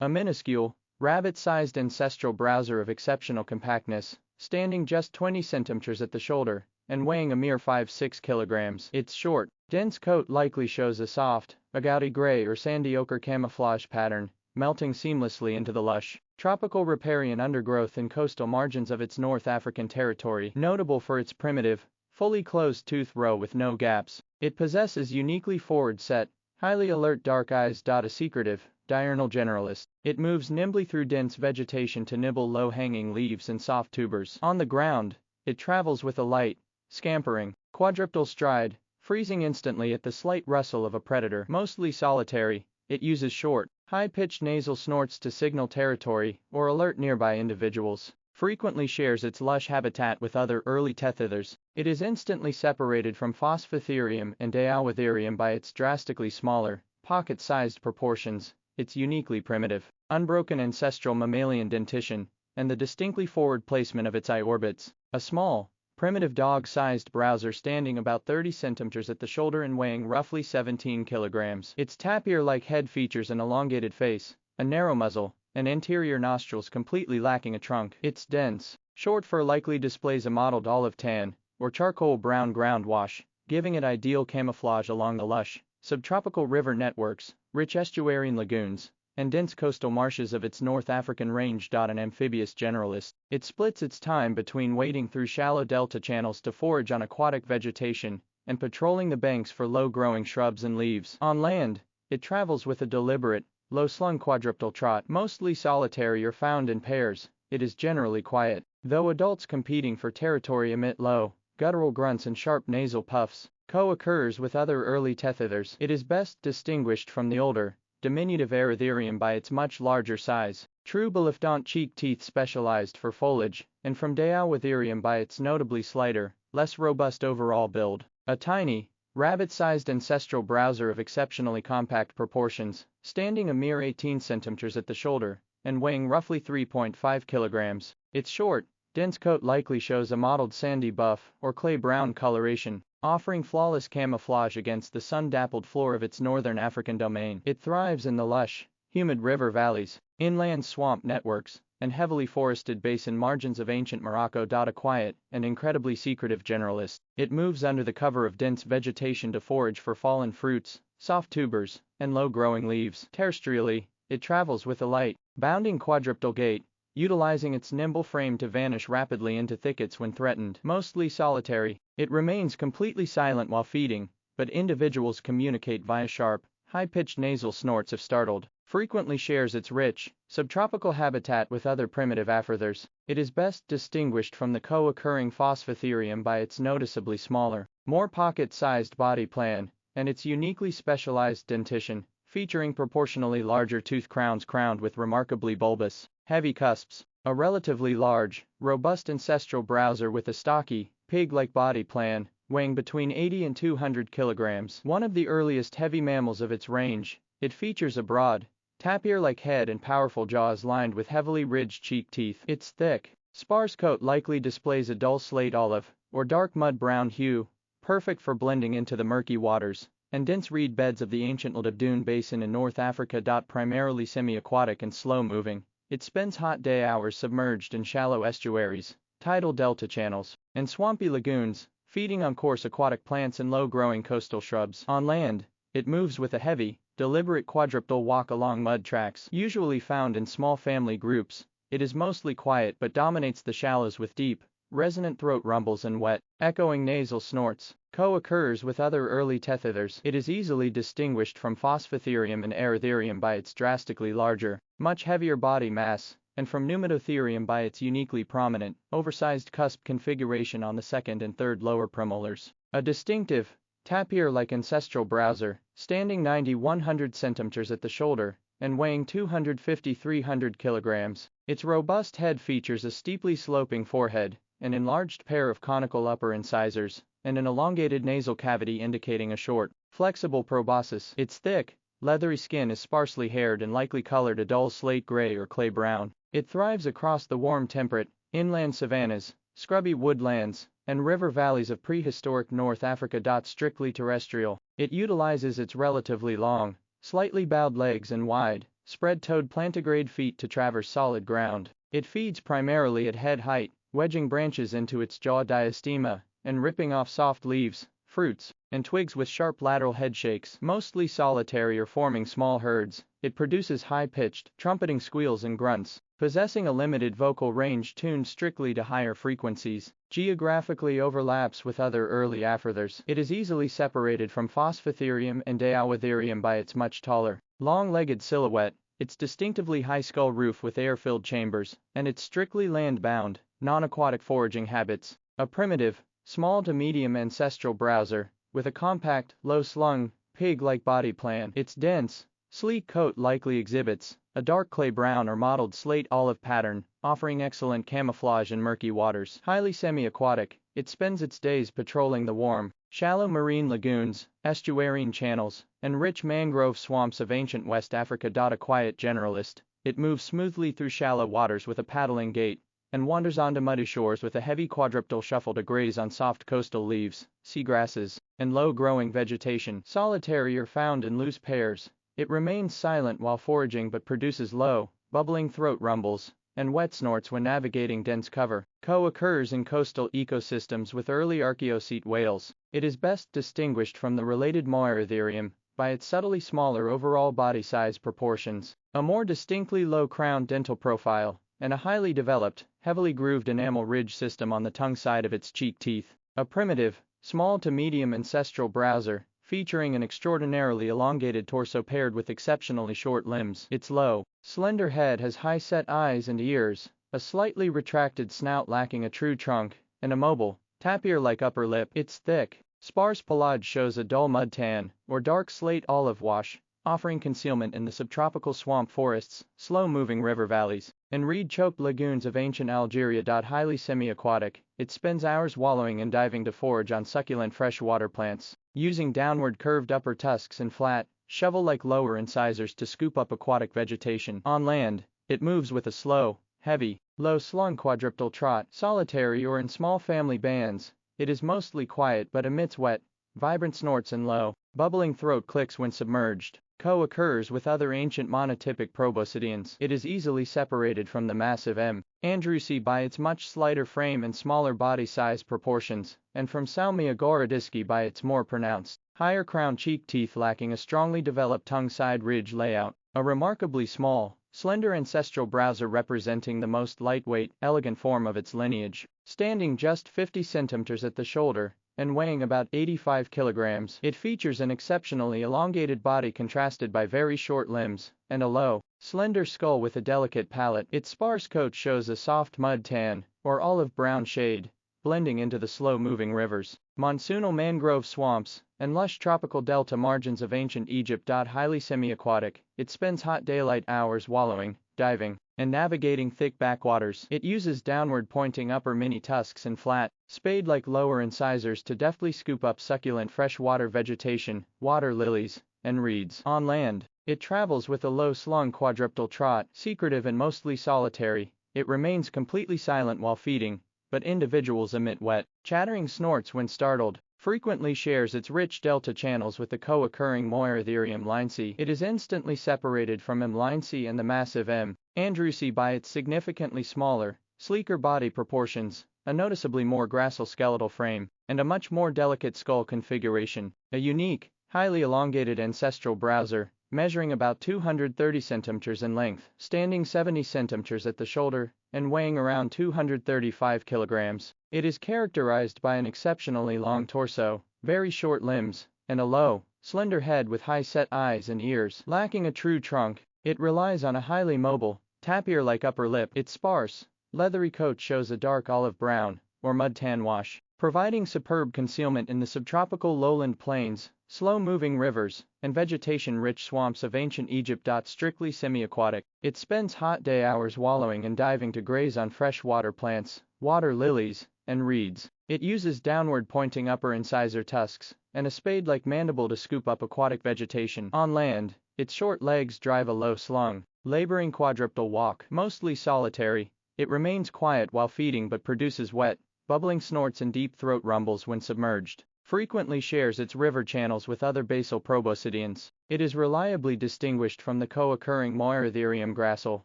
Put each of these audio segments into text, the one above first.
A minuscule, rabbit-sized ancestral browser of exceptional compactness, standing just 20 centimeters at the shoulder, and weighing a mere 5-6 kilograms. Its short, dense coat likely shows a soft, agouti gray or sandy ochre camouflage pattern, melting seamlessly into the lush, tropical riparian undergrowth in coastal margins of its North African territory, notable for its primitive, fully closed tooth row with no gaps. It possesses uniquely forward-set, highly alert dark eyes. A secretive, diurnal generalist, it moves nimbly through dense vegetation to nibble low-hanging leaves and soft tubers. On the ground, it travels with a light, scampering, quadrupedal stride, freezing instantly at the slight rustle of a predator. Mostly solitary, it uses short, high-pitched nasal snorts to signal territory or alert nearby individuals. Frequently shares its lush habitat with other early tethithers. It is instantly separated from Moeritheriidae and Moeritheriidae by its drastically smaller, pocket-sized proportions, its uniquely primitive, unbroken ancestral mammalian dentition, and the distinctly forward placement of its eye orbits. A small, primitive dog-sized browser standing about 30 centimeters at the shoulder and weighing roughly 17 kilograms. Its tapir-like head features an elongated face, a narrow muzzle, and anterior nostrils completely lacking a trunk. Its dense, short fur likely displays a mottled olive tan, or charcoal brown ground wash, giving it ideal camouflage along the lush, subtropical river networks, rich estuarine lagoons, and dense coastal marshes of its North African range. An amphibious generalist, it splits its time between wading through shallow delta channels to forage on aquatic vegetation, and patrolling the banks for low-growing shrubs and leaves. On land, it travels with a deliberate, low-slung quadrupedal trot. Mostly solitary or found in pairs, it is generally quiet, though adults competing for territory emit low, guttural grunts and sharp nasal puffs. Co-occurs with other early tethithers. It is best distinguished from the older, diminutive Moeritheriidae by its much larger size, true Belifdont cheek teeth specialized for foliage, and from Moeritheriidae by its notably slighter, less robust overall build. A tiny, rabbit-sized ancestral browser of exceptionally compact proportions, standing a mere 18 centimeters at the shoulder, and weighing roughly 3.5 kilograms. Its short, dense coat likely shows a mottled sandy buff or clay-brown coloration, offering flawless camouflage against the sun-dappled floor of its northern African domain. It thrives in the lush, humid river valleys, inland swamp networks, and heavily forested basin margins of ancient Morocco. A quiet and incredibly secretive generalist, it moves under the cover of dense vegetation to forage for fallen fruits, soft tubers, and low-growing leaves. Terrestrially, it travels with a light, bounding quadrupedal gait, utilizing its nimble frame to vanish rapidly into thickets when threatened. Mostly solitary, it remains completely silent while feeding, but individuals communicate via sharp, high-pitched nasal snorts if startled. Frequently shares its rich, subtropical habitat with other primitive aphrothers. It is best distinguished from the co-occurring Moeritheriidae by its noticeably smaller, more pocket-sized body plan, and its uniquely specialized dentition, featuring proportionally larger tooth crowns crowned with remarkably bulbous, heavy cusps. A relatively large, robust ancestral browser with a stocky, pig-like body plan, weighing between 80 and 200 kilograms. One of the earliest heavy mammals of its range, it features a broad, tapir-like head and powerful jaws lined with heavily ridged cheek teeth. Its thick, sparse coat likely displays a dull slate olive, or dark mud-brown hue, perfect for blending into the murky waters and dense reed beds of the ancient Dune Basin in North Africa. Primarily semi-aquatic and slow-moving, it spends hot day hours submerged in shallow estuaries, tidal delta channels, and swampy lagoons, feeding on coarse aquatic plants and low-growing coastal shrubs. On land, it moves with a heavy, deliberate quadrupedal walk along mud tracks. Usually found in small family groups, it is mostly quiet but dominates the shallows with deep, resonant throat rumbles and wet, echoing nasal snorts. Co-occurs with other early tethithers. It is easily distinguished from Moeritheriidae and Moeritheriidae by its drastically larger, much heavier body mass, and from Moeritheriidae by its uniquely prominent, oversized cusp configuration on the second and third lower premolars. A distinctive, tapir-like ancestral browser, standing 90-100 centimeters at the shoulder, and weighing 250-300 kilograms. Its robust head features a steeply sloping forehead, an enlarged pair of conical upper incisors, and an elongated nasal cavity indicating a short, flexible proboscis. Its thick, leathery skin is sparsely haired and likely colored a dull slate gray or clay brown. It thrives across the warm temperate, inland savannas, scrubby woodlands, and river valleys of prehistoric North Africa. Strictly terrestrial, it utilizes its relatively long, slightly bowed legs and wide, spread-toed plantigrade feet to traverse solid ground. It feeds primarily at head height, wedging branches into its jaw diastema, and ripping off soft leaves, fruits, and twigs with sharp lateral head shakes. Mostly solitary or forming small herds, it produces high-pitched, trumpeting squeals and grunts, possessing a limited vocal range tuned strictly to higher frequencies. Geographically overlaps with other early aphrothers. It is easily separated from Phosphotherium and Deawitherium by its much taller, long-legged silhouette, its distinctively high skull roof with air-filled chambers, and its strictly land-bound, non-aquatic foraging habits. A primitive, small to medium ancestral browser, with a compact, low-slung, pig-like body plan. Its dense, sleek coat likely exhibits a dark clay brown or mottled slate olive pattern, offering excellent camouflage in murky waters. Highly semi-aquatic, it spends its days patrolling the warm, shallow marine lagoons, estuarine channels, and rich mangrove swamps of ancient West Africa. A quiet generalist, it moves smoothly through shallow waters with a paddling gait, and wanders onto muddy shores with a heavy quadrupedal shuffle to graze on soft coastal leaves, seagrasses, and low-growing vegetation. Solitary or found in loose pairs, it remains silent while foraging but produces low, bubbling throat rumbles, and wet snorts when navigating dense cover. Co-occurs in coastal ecosystems with early Archaeocete whales. It is best distinguished from the related Moeritheriidae by its subtly smaller overall body size proportions, a more distinctly low-crowned dental profile, and a highly developed, heavily grooved enamel ridge system on the tongue side of its cheek teeth. A primitive, small to medium ancestral browser, featuring an extraordinarily elongated torso paired with exceptionally short limbs. Its low, slender head has high-set eyes and ears, a slightly retracted snout lacking a true trunk, and a mobile, tapir-like upper lip. Its thick, sparse pelage shows a dull mud tan, or dark slate olive wash, offering concealment in the subtropical swamp forests, slow-moving river valleys, and reed-choked lagoons of ancient Algeria. Highly semi-aquatic, it spends hours wallowing and diving to forage on succulent freshwater plants, using downward curved upper tusks and flat, shovel-like lower incisors to scoop up aquatic vegetation. On land, it moves with a slow, heavy, low-slung quadrupedal trot. Solitary or in small family bands, it is mostly quiet but emits wet, vibrant snorts and low, bubbling throat clicks when submerged. Co-occurs with other ancient monotypic proboscideans. It is easily separated from the massive M. andrewsi by its much slighter frame and smaller body size proportions, and from Salmiagorodisci by its more pronounced, higher crown cheek teeth lacking a strongly developed tongue-side ridge layout. A remarkably small, slender ancestral browser representing the most lightweight, elegant form of its lineage, standing just 50 centimeters at the shoulder, and weighing about 85 kilograms. It features an exceptionally elongated body contrasted by very short limbs, and a low, slender skull with a delicate palate. Its sparse coat shows a soft mud tan, or olive-brown shade, blending into the slow-moving rivers, monsoonal mangrove swamps, and lush tropical delta margins of ancient Egypt. Highly semi-aquatic, it spends hot daylight hours wallowing, diving, and navigating thick backwaters. It uses downward-pointing upper mini-tusks and flat, spade-like lower incisors to deftly scoop up succulent freshwater vegetation, water lilies, and reeds. On land, it travels with a low-slung quadrupedal trot. Secretive and mostly solitary, it remains completely silent while feeding, but individuals emit wet, chattering snorts when startled. Frequently shares its rich delta channels with the co-occurring Moeritherium lindsay. It is instantly separated from M. lindsay and the massive M. andrewsi by its significantly smaller, sleeker body proportions, a noticeably more gracile skeletal frame, and a much more delicate skull configuration. A unique, highly elongated ancestral browser, measuring about 230 centimeters in length, standing 70 centimeters at the shoulder, and weighing around 235 kilograms. It is characterized by an exceptionally long torso, very short limbs, and a low, slender head with high-set eyes and ears. Lacking a true trunk, it relies on a highly mobile, tapir-like upper lip. Its sparse, leathery coat shows a dark olive brown, or mud tan wash, providing superb concealment in the subtropical lowland plains, slow-moving rivers, and vegetation-rich swamps of ancient Egypt. Strictly semi-aquatic, it spends hot day hours wallowing and diving to graze on freshwater plants, water lilies, and reeds. It uses downward-pointing upper incisor tusks, and a spade-like mandible to scoop up aquatic vegetation. On land, its short legs drive a low-slung, laboring quadrupedal walk. Mostly solitary, it remains quiet while feeding but produces wet, bubbling snorts and deep throat rumbles when submerged. frequently shares its river channels with other basal proboscideans. It is reliably distinguished from the co-occurring Moeritheriium gracile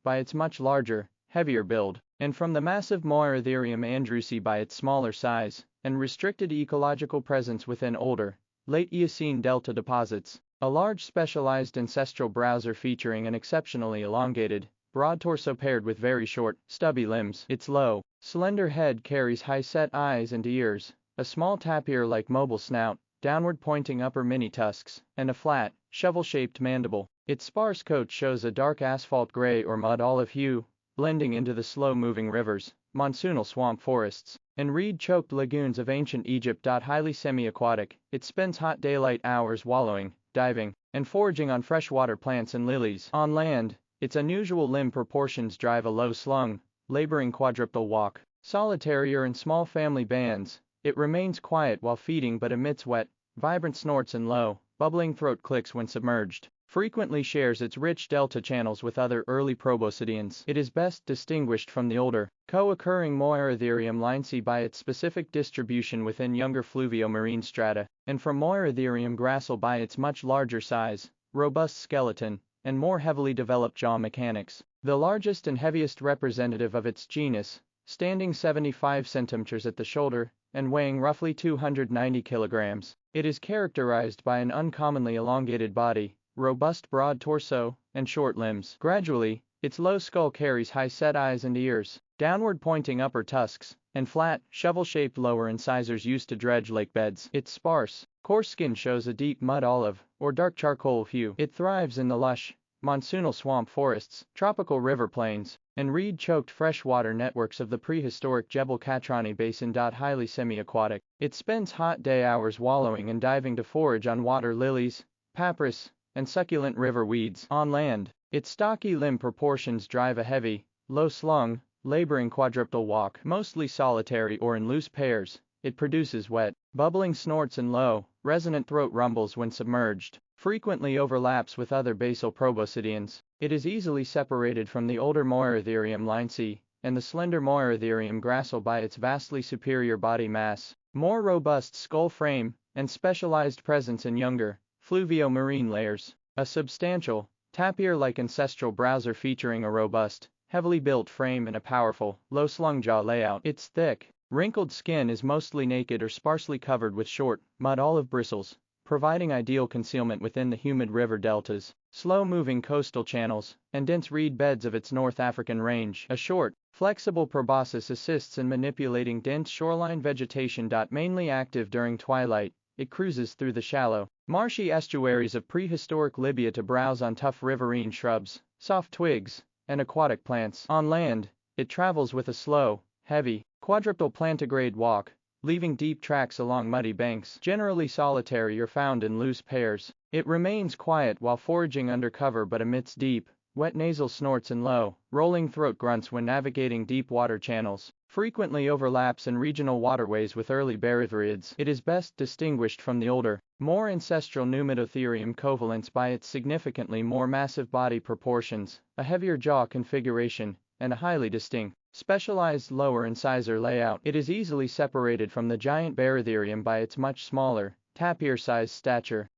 by its much larger, heavier build, and from the massive Moeritheriium andrewsi by its smaller size and restricted ecological presence within older, late Eocene delta deposits. A large specialized ancestral browser featuring an exceptionally elongated, broad torso paired with very short, stubby limbs. Its low, slender head carries high-set eyes and ears, a small tapir-like mobile snout, downward-pointing upper mini-tusks, and a flat, shovel-shaped mandible. Its sparse coat shows a dark asphalt gray or mud olive hue, blending into the slow-moving rivers, monsoonal swamp forests, and reed-choked lagoons of ancient Egypt. Highly semi-aquatic, it spends hot daylight hours wallowing, diving, and foraging on freshwater plants and lilies. On land, its unusual limb proportions drive a low-slung, laboring quadrupedal walk. Solitary or in small family bands, it remains quiet while feeding but emits wet, vibrant snorts and low, bubbling throat clicks when submerged. Frequently shares its rich delta channels with other early proboscideans. It is best distinguished from the older, co-occurring Moeritheriium linesi by its specific distribution within younger fluvio-marine strata, and from Moeritheriium gracile by its much larger size, robust skeleton, and more heavily developed jaw mechanics. The largest and heaviest representative of its genus, standing 75 centimeters at the shoulder and weighing roughly 290 kilograms. It is characterized by an uncommonly elongated body, robust broad torso, and short limbs. Gradually, its low skull carries high-set eyes and ears, downward-pointing upper tusks, and flat, shovel-shaped lower incisors used to dredge lake beds. Its sparse, coarse skin shows a deep mud olive or dark charcoal hue. It thrives in the lush, monsoonal swamp forests, tropical river plains, and reed-choked freshwater networks of the prehistoric Jebel-Qatrani Basin. Highly semi-aquatic, it spends hot day hours wallowing and diving to forage on water lilies, papyrus, and succulent river weeds. On land, its stocky limb proportions drive a heavy, low-slung, laboring quadrupedal walk. Mostly solitary or in loose pairs, it produces wet, bubbling snorts and low, resonant throat rumbles when submerged. Frequently overlaps with other basal proboscideans. It is easily separated from the older Moeritheriium linesi and the slender Moeritheriium gracile by its vastly superior body mass, more robust skull frame, and specialized presence in younger, fluvio-marine layers. A substantial, tapir-like ancestral browser featuring a robust, heavily built frame and a powerful, low-slung jaw layout. Its thick, wrinkled skin is mostly naked or sparsely covered with short, mud-olive bristles, providing ideal concealment within the humid river deltas, slow-moving coastal channels, and dense reed beds of its North African range. A short, flexible proboscis assists in manipulating dense shoreline vegetation. Mainly active during twilight, it cruises through the shallow, marshy estuaries of prehistoric Libya to browse on tough riverine shrubs, soft twigs, and aquatic plants. On land, it travels with a slow, heavy, quadrupedal plantigrade walk, leaving deep tracks along muddy banks. Generally solitary or found in loose pairs, it remains quiet while foraging under cover but emits deep, wet nasal snorts and low, rolling throat grunts when navigating deep water channels. Frequently overlaps in regional waterways with early Moeritheriids. It is best distinguished from the older, more ancestral Numidotherium covalents by its significantly more massive body proportions, a heavier jaw configuration, and a highly distinct, specialized lower incisor layout. It is easily separated from the giant Moeritherium by its much smaller, tapir-sized stature.